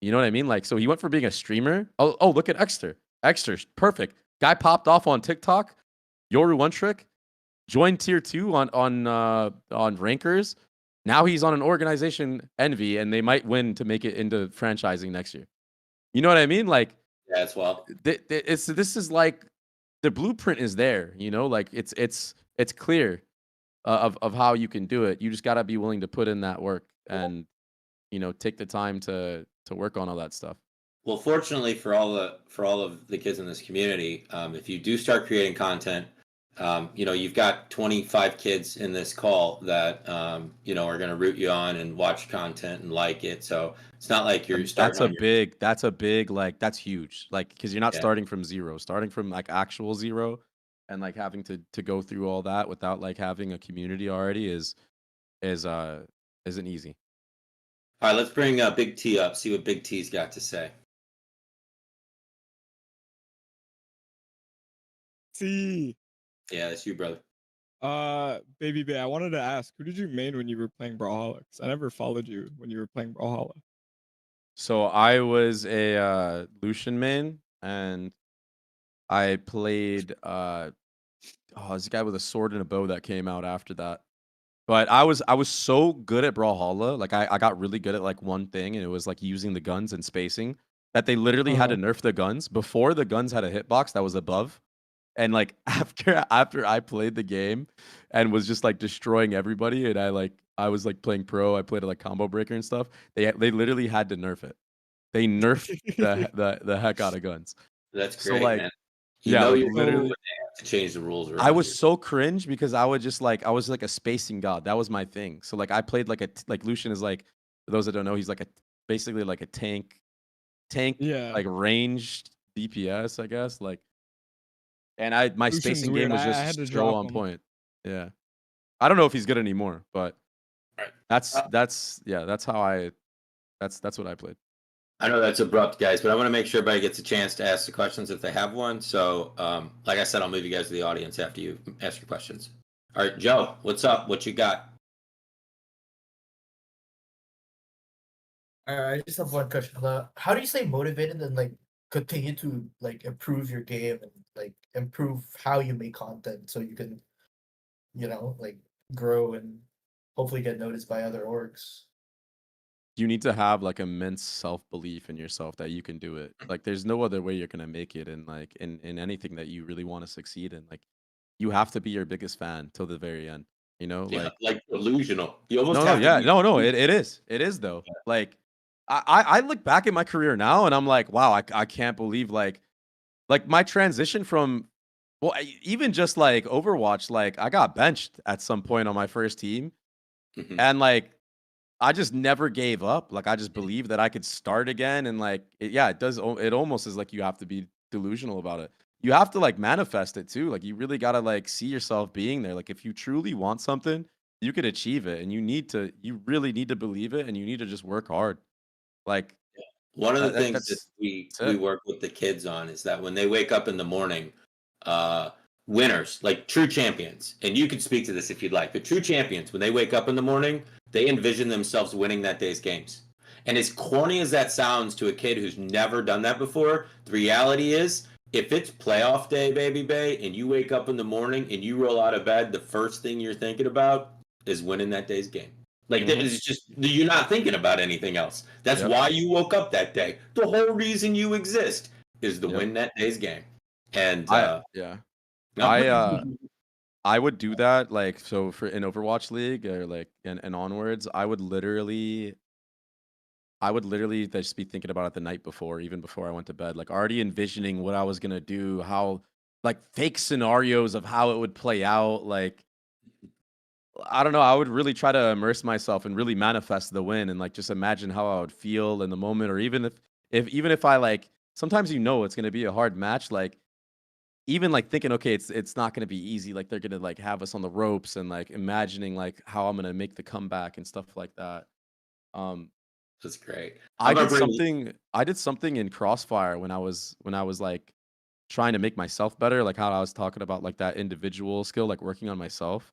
You know what I mean? Like, so he went from being a streamer. Oh, look at Exter. Exter's perfect. Guy popped off on TikTok. Yoru One Trick joined tier 2 on rankers. Now he's on an organization Envy, and they might win to make it into franchising next year. You know what I mean? Like, yeah, as well. this is like the blueprint is there. You know, like it's clear of how you can do it. You just got to be willing to put in that work and take the time to work on all that stuff. Well, fortunately for all of the kids in this community, if you do start creating content, you've got 25 kids in this call that are going to root you on and watch content and like it. So it's not like you're starting on your That's a big like that's huge. Like because you're not yeah. starting from zero, starting from like actual zero, and like having to go through all that without like having a community already is isn't easy. All right, let's bring Big T up. See what Big T's got to say. See, Yeah, that's you, brother. Babybay, I wanted to ask, who did you main when you were playing Brawlhalla? 'Cause I never followed you when you were playing Brawlhalla. So I was a Lucian main, and I played this guy with a sword and a bow that came out after that. But I was so good at Brawlhalla, like I got really good at like one thing, and it was like using the guns and spacing, that they literally had to nerf the guns. Before the guns had a hitbox that was above. And like after I played the game and was just like destroying everybody, and I was like playing pro, I played like combo breaker and stuff. They literally had to nerf it. They nerfed the heck out of guns. That's So great, like man. yeah, like Your rules, literally but they have to change the rules around I was you. so cringe because I would just like I was like a spacing god. That was my thing. So like I played like like Lucian is like, for those that don't know, he's like basically like a tank Yeah. like ranged DPS, I guess. Like, and my Lucian's spacing weird. game was I had just to so drop on him. point. Yeah. I don't know if he's good anymore, but Right. that's how that's what I played. I know that's abrupt, guys, but I want to make sure everybody gets a chance to ask the questions if they have one. So, like I said, I'll move you guys to the audience after you ask your questions. All right, Joe, what's up? What you got? I just have one question. How do you stay motivated and like continue to like improve your game and like improve how you make content so you can, like grow and hopefully get noticed by other orgs? You need to have like immense self-belief in yourself that you can do it. Like there's no other way you're going to make it in like in anything that you really want to succeed in. Like you have to be your biggest fan till the very end, you know? Yeah, Like like delusional. You almost no, have to yeah, be. no, it is. It is though. Like I look back at my career now and I'm like, wow, I can't believe like my transition from even just like Overwatch, like I got benched at some point on my first team, Mhm. and like I just never gave up. Like I just believed that I could start again, and like it does. It almost is like you have to be delusional about it. You have to like manifest it too. Like you really gotta like see yourself being there. Like if you truly want something, you could achieve it, and you really need to believe it, and you need to just work hard. Like One of the things that that's we it. work with the kids on is that when they wake up in the morning, uh, winners, like true champions, and you can speak to this if you'd like, but true champions, when they wake up in the morning, they envision themselves winning that day's games. And as corny as that sounds to a kid who's never done that before, the reality is, if it's playoff day, Babybay, and you wake up in the morning and you roll out of bed, the first thing you're thinking about is winning that day's game. Like it's just you're not thinking about anything else. That's Yep. why you woke up that day. The whole reason you exist is to Yep. win that day's game. And Yeah. no. I would do that like so for in Overwatch League or like and onwards. I would literally just be thinking about it the night before, even before I went to bed, like already envisioning what I was gonna do, how like fake scenarios of how it would play out. Like I don't know, I would really try to immerse myself and really manifest the win and like just imagine how I would feel in the moment, or even if I like sometimes it's gonna be a hard match, like even like thinking, okay, it's not gonna be easy, like they're gonna like have us on the ropes and like imagining like how I'm gonna make the comeback and stuff like that. Um, That's great. I did something in Crossfire when I was like trying to make myself better, like how I was talking about like that individual skill, like working on myself.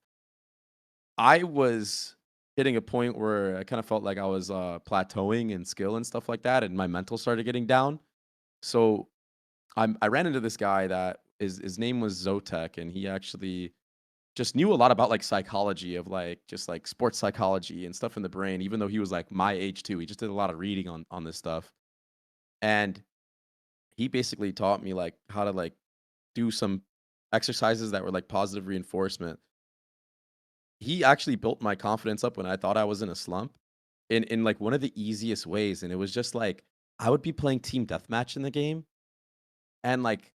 I was hitting a point where I kind of felt like I was plateauing in skill and stuff like that, and my mental started getting down. So I ran into this guy that his name was Zotek, and he actually just knew a lot about like psychology of like just like sports psychology and stuff in the brain, even though he was like my age too. He just did a lot of reading on this stuff. And he basically taught me like how to like do some exercises that were like positive reinforcement. He actually built my confidence up when I thought I was in a slump in like one of the easiest ways. And it was just like I would be playing team deathmatch in the game, and like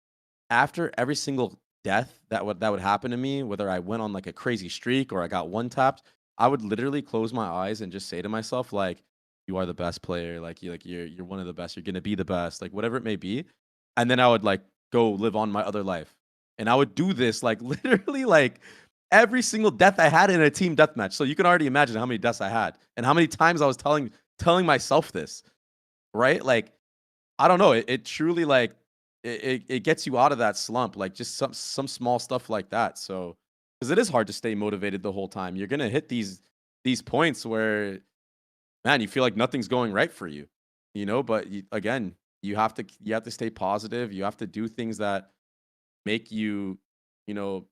after every single death that would happen to me, whether I went on like a crazy streak or I got one tapped, I would literally close my eyes and just say to myself like, "You are the best player. You're one of the best. You're gonna be the best. Like whatever it may be," and then I would like go live on my other life, and I would do this like literally like every single death I had in a team deathmatch. So you can already imagine how many deaths I had and how many times I was telling myself this, right? Like I don't know. It truly like it gets you out of that slump, like just some small stuff like that. So because it is hard to stay motivated the whole time. You're gonna hit these points where man, you feel like nothing's going right for you, you know. But again, you have to stay positive. You have to do things that make you, you know,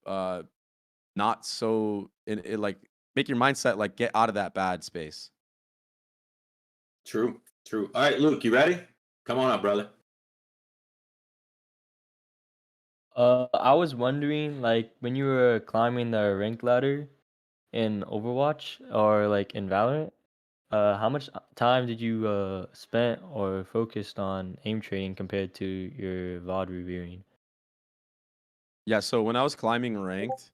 not so like make your mindset like get out of that bad space. True. True. All right, Luke, you ready? Come on up, brother. I was wondering, like, when you were climbing the rank ladder in Overwatch or like in Valorant, how much time did you spent or focused on aim training compared to your VOD reviewing? Yeah, so when I was climbing ranked,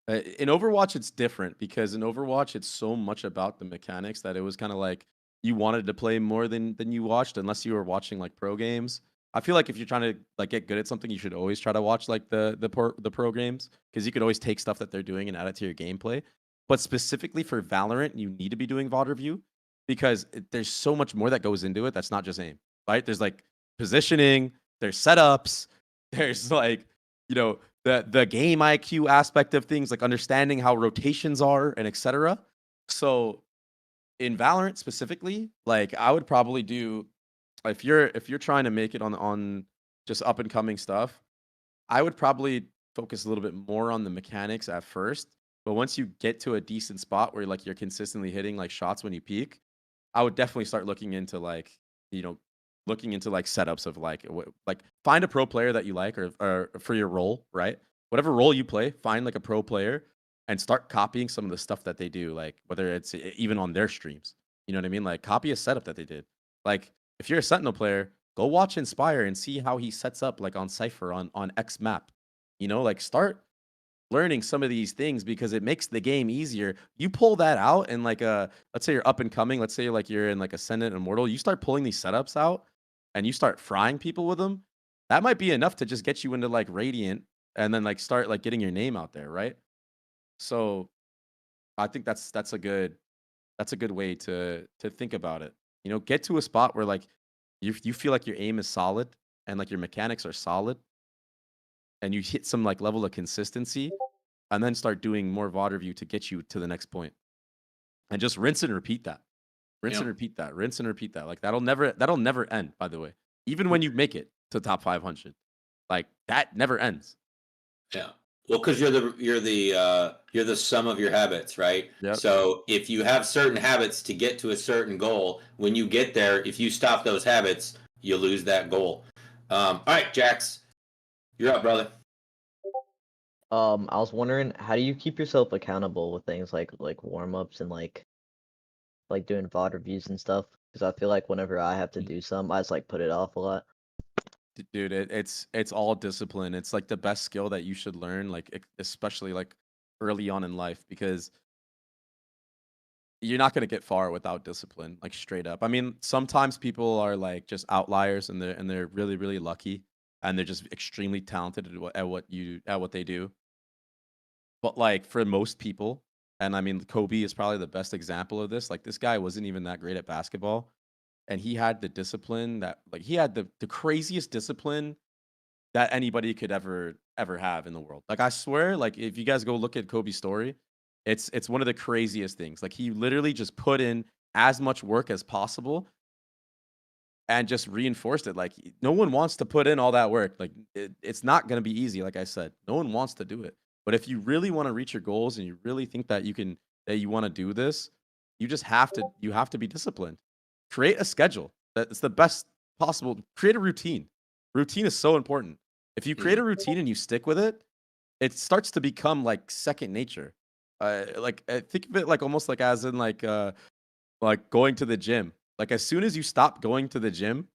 in Overwatch it's different because in Overwatch it's so much about the mechanics that it was kind of like you wanted to play more than you watched unless you were watching like pro games. I feel like if you're trying to like get good at something, you should always try to watch like the pro games because you could always take stuff that they're doing and add it to your gameplay. But specifically for Valorant, you need to be doing VOD review because there's so much more that goes into it that's not just aim, right? There's like positioning, there's setups, there's like, you know, the game IQ aspect of things, like understanding how rotations are and etc. So in Valorant specifically, like I would probably do if you're trying to make it on just up and coming stuff, I would probably focus a little bit more on the mechanics at first. But once you get to a decent spot where like you're consistently hitting like shots when you peak, I would definitely start looking into like, you know, looking into like setups of like like find a pro player that you like or for your role, right? Whatever role you play, find like a pro player and start copying some of the stuff that they do, like whether it's even on their streams. You know what I mean? Like copy a setup that they did. Like if you're a Sentinel player, go watch Inspire and see how he sets up like on Cypher on X map. You know, like start learning some of these things because it makes the game easier. You pull that out and like let's say you're up and coming, let's say like you're in like Ascendant Immortal, you start pulling these setups out and you start frying people with them. That might be enough to just get you into like Radiant and then like start like getting your name out there, right? So I think that's a good way to think about it. You know, get to a spot where like you feel like your aim is solid and like your mechanics are solid and you hit some like level of consistency and then start doing more VOD review to get you to the next point. And just rinse and repeat that. Rinse and repeat that. Rinse and repeat that. Like that'll never end, by the way. Even when you make it to top 500. Like that never ends. Yeah. Well, because you're the sum of your habits, right? Yep. So if you have certain habits to get to a certain goal, when you get there, if you stop those habits, you lose that goal. All right, Jax, you're up, brother. I was wondering, how do you keep yourself accountable with things like warm-ups and like doing VOD reviews and stuff? Because I feel like whenever I have to do some, I just like put it off a lot. Dude, it's all discipline. It's like the best skill that you should learn, like especially like early on in life, because you're not gonna get far without discipline, like straight up. I mean, sometimes people are like just outliers and they're really, really lucky and they're just extremely talented at what they do. But like for most people, and I mean Kobe is probably the best example of this. Like this guy wasn't even that great at basketball. And he had the discipline that like he had the craziest discipline that anybody could ever have in the world. Like I swear, like if you guys go look at Kobe's story, it's one of the craziest things. Like he literally just put in as much work as possible and just reinforced it. Like no one wants to put in all that work. Like it's not going to be easy. Like I said, no one wants to do it. But if you really want to reach your goals and you really think that you want to do this, you have to be disciplined. Create a schedule. That's the best possible. Create a routine. Routine is so important. If you create a routine and you stick with it, it starts to become like second nature. Think of it like almost like as in like going to the gym. Like as soon as you stop going to the gym,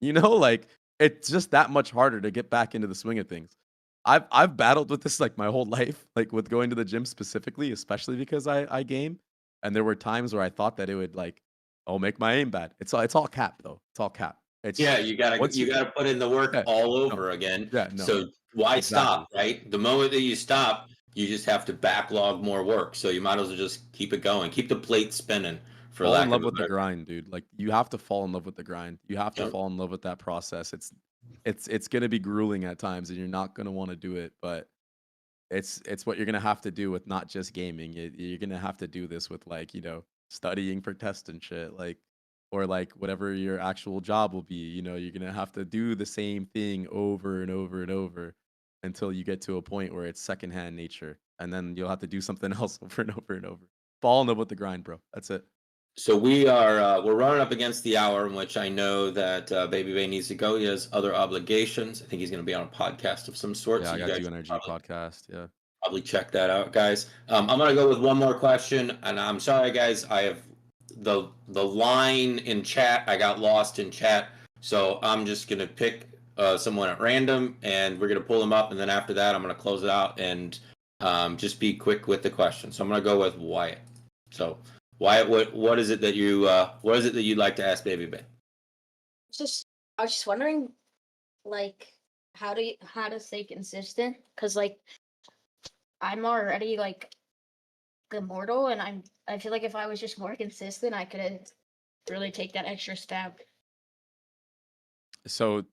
you know, like it's just that much harder to get back into the swing of things. I've battled with this like my whole life, like with going to the gym specifically, especially because I game. And there were times where I thought that it would like, oh, make my aim bad. It's all cap though. It's all cap. It's Yeah, you gotta once put in the work yeah, all no, over again. yeah, no, So why exactly. stop, right? The moment that you stop, you just have to backlog more work. So you might as well just keep it going. Keep the plate spinning, for Fall in lack love of a with the better. grind, dude. Like you have to fall in love with the grind. You have to Yep. fall in love with that process. It's gonna be grueling at times, and you're not gonna want to do it, but it's what you're gonna have to do with not just gaming. You're gonna have to do this with like studying for tests and shit, like or like whatever your actual job will be. You're gonna have to do the same thing over and over and over. until you get to a point where it's secondhand nature, and then you'll have to do something else over and over and over. Fall in love with the grind, bro. That's it. So we're running up against the hour in which I know that Babybay needs to go. He has other obligations. I think he's going to be on a podcast of some sort. Yeah, so I you got guys Do Energy podcast. Yeah. probably check that out, guys. I'm gonna go with one more question, and I'm sorry, guys. I have the line in chat. I got lost in chat, so I'm just gonna pick someone at random, and we're gonna pull them up, and then after that, I'm gonna close it out and just be quick with the question. So I'm gonna go with Wyatt. So Wyatt, what is it that you'd like to ask Babybay? I was just wondering, like, how to stay consistent? Cause like I'm already like immortal, and I feel like if I was just more consistent, I could really take that extra step. So,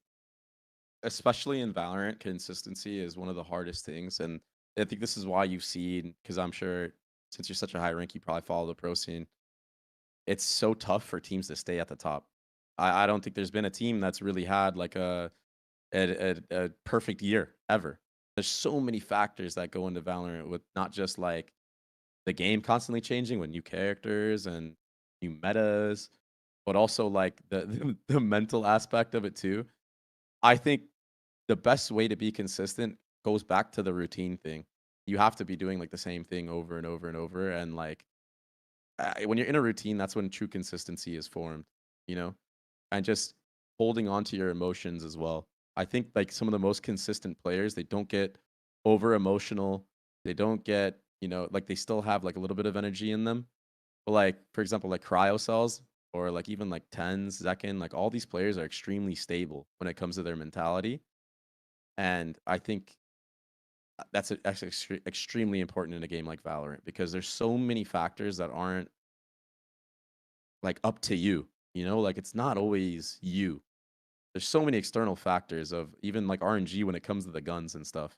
especially in Valorant, consistency is one of the hardest things, and I think this is why you've seen, because I'm sure since you're such a high rank, you probably follow the pro scene. It's so tough for teams to stay at the top. I don't think there's been a team that's really had like a perfect year ever. There's so many factors that go into Valorant, with not just like the game constantly changing with new characters and new metas, but also like the mental aspect of it too. I think the best way to be consistent goes back to the routine thing. You have to be doing like the same thing over and over and over, and like when you're in a routine, that's when true consistency is formed, you know, and just holding on to your emotions as well. I think like some of the most consistent players, they don't get over emotional. They don't get, like they still have like a little bit of energy in them. But like, for example, like cryo cells or like even like Tens, Zekin, like all these players are extremely stable when it comes to their mentality. And I think that's actually extremely important in a game like Valorant, because there's so many factors that aren't like up to you, like it's not always you. There's so many external factors of even like RNG when it comes to the guns and stuff.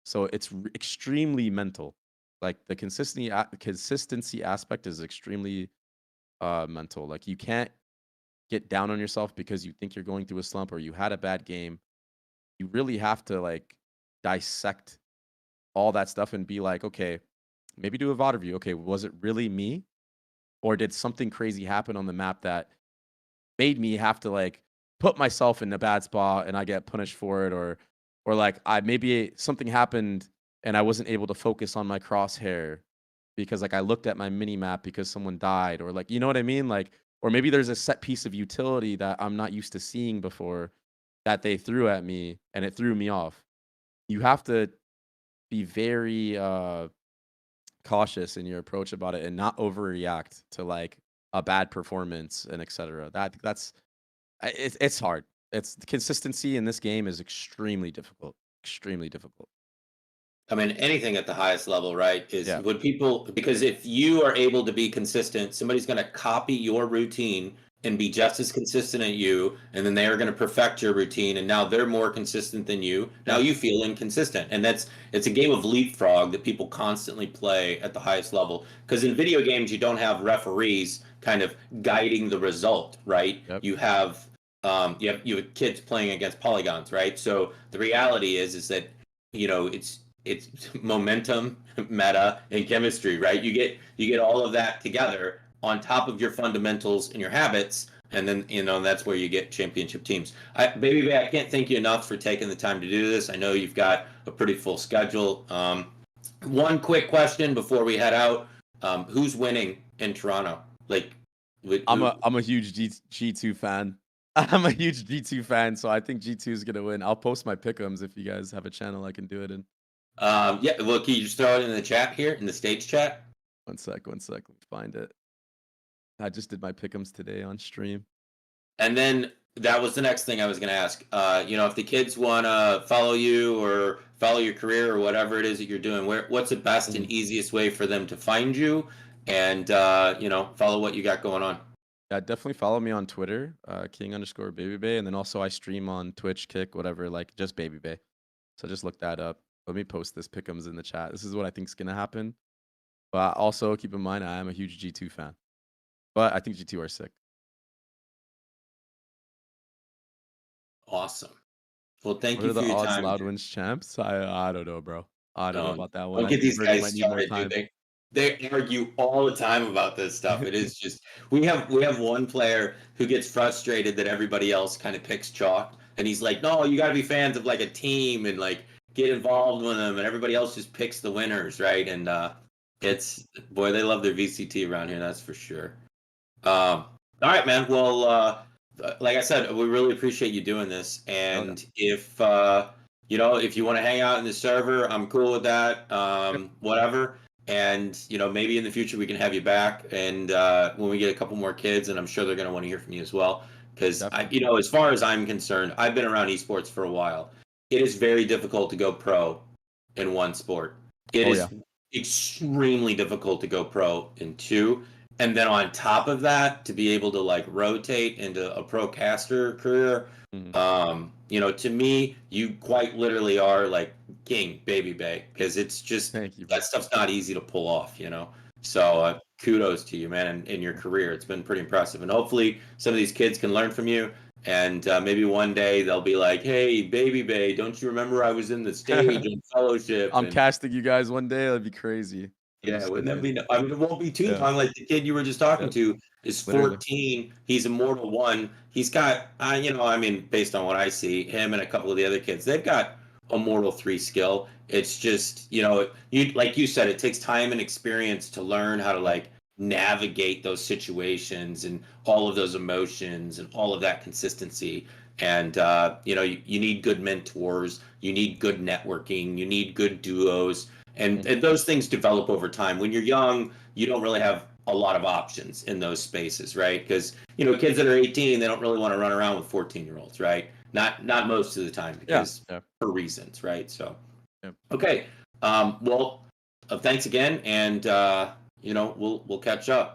So it's extremely mental. Like the consistency aspect is extremely mental. Like you can't get down on yourself because you think you're going through a slump or you had a bad game. You really have to like dissect all that stuff and be like, okay, maybe do a VOD review. Okay, was it really me? Or did something crazy happen on the map that made me have to like put myself in a bad spot and I get punished for it? Or like maybe something happened and I wasn't able to focus on my crosshair because like I looked at my mini map because someone died, or like, you know what I mean? Like, or maybe there's a set piece of utility that I'm not used to seeing before that they threw at me and it threw me off. You have to be very cautious in your approach about it and not overreact to like a bad performance and etc. It's hard. It's consistency in this game is extremely difficult. Extremely difficult. I mean, anything at the highest level, right? Yeah. Would people, because if you are able to be consistent, somebody's going to copy your routine and be just as consistent as you, and then they are going to perfect your routine, and now they're more consistent than you. Now you feel inconsistent, and it's a game of leapfrog that people constantly play at the highest level. Because in video games, you don't have referees kind of guiding the result, right? Yep. You have kids playing against polygons, right? So the reality is that it's momentum, meta, and chemistry, right? You get all of that together on top of your fundamentals and your habits, and then that's where you get championship teams. Babybay, I can't thank you enough for taking the time to do this. I know you've got a pretty full schedule. One quick question before we head out: who's winning in Toronto? Like, I'm a huge G2 fan. I'm a huge G2 fan, so I think G2 is gonna win. I'll post my pick'ems if you guys have a channel I can do it in. Yeah, well, can you just throw it in the chat here, in the stage chat? One sec. Let me find it. I just did my pick'ems today on stream. And then that was the next thing I was going to ask. If the kids want to follow you or follow your career or whatever it is that you're doing, what's the best and easiest way for them to find you and, follow what you got going on? Yeah, definitely follow me on Twitter, king_babybay. And then also I stream on Twitch, Kick, whatever, like just Babybay. So just look that up. Let me post this pick'ems in the chat. This is what I think is going to happen. But also keep in mind, I am a huge G2 fan. But I think G2 are sick. Awesome. Well, thank What you are for the your odds time. Loud dude. wins champs? I don't know, bro. I don't know about that one. Don't I get think these Birdie guys might need more started, time. dude. They argue all the time about this stuff. It is just we have one player who gets frustrated that everybody else kind of picks chalk, and he's like, "No, you got to be fans of like a team and like get involved with them," and everybody else just picks the winners, right? And it's boy, they love their VCT around here, that's for sure. All right, man. Well, like I said, we really appreciate you doing this, and if if you want to hang out in the server, I'm cool with that. Whatever. And maybe in the future we can have you back, and when we get a couple more kids, and I'm sure they're going to want to hear from you as well. Because as far as I'm concerned, I've been around esports for a while. It is very difficult to go pro in one sport. It is extremely difficult to go pro in two. And then on top of that, to be able to like rotate into a pro caster career, to me, you quite literally are like king Babybay, because it's just that stuff's not easy to pull off, So kudos to you, man, in your career. It's been pretty impressive, and hopefully some of these kids can learn from you. And maybe one day they'll be like, "Hey, Babybay, don't you remember I was in the stage in Fellowship?" I'm casting you guys one day. That'd be crazy. Yeah, wouldn't that be? I mean, it won't be too long. Like the kid you were just talking to is 14. He's Immortal 1. He's got, based on what I see, him and a couple of the other kids, they've got Immortal 3 skill. It's just, you like you said, it takes time and experience to learn how to like navigate those situations and all of those emotions and all of that consistency. And you need good mentors, you need good networking, you need good duos. And those things develop over time. When you're young, you don't really have a lot of options in those spaces, right? Because kids that are 18, they don't really want to run around with 14-year-olds, right? Not most of the time, because for reasons, right? So, okay. Well, thanks again, and we'll catch up.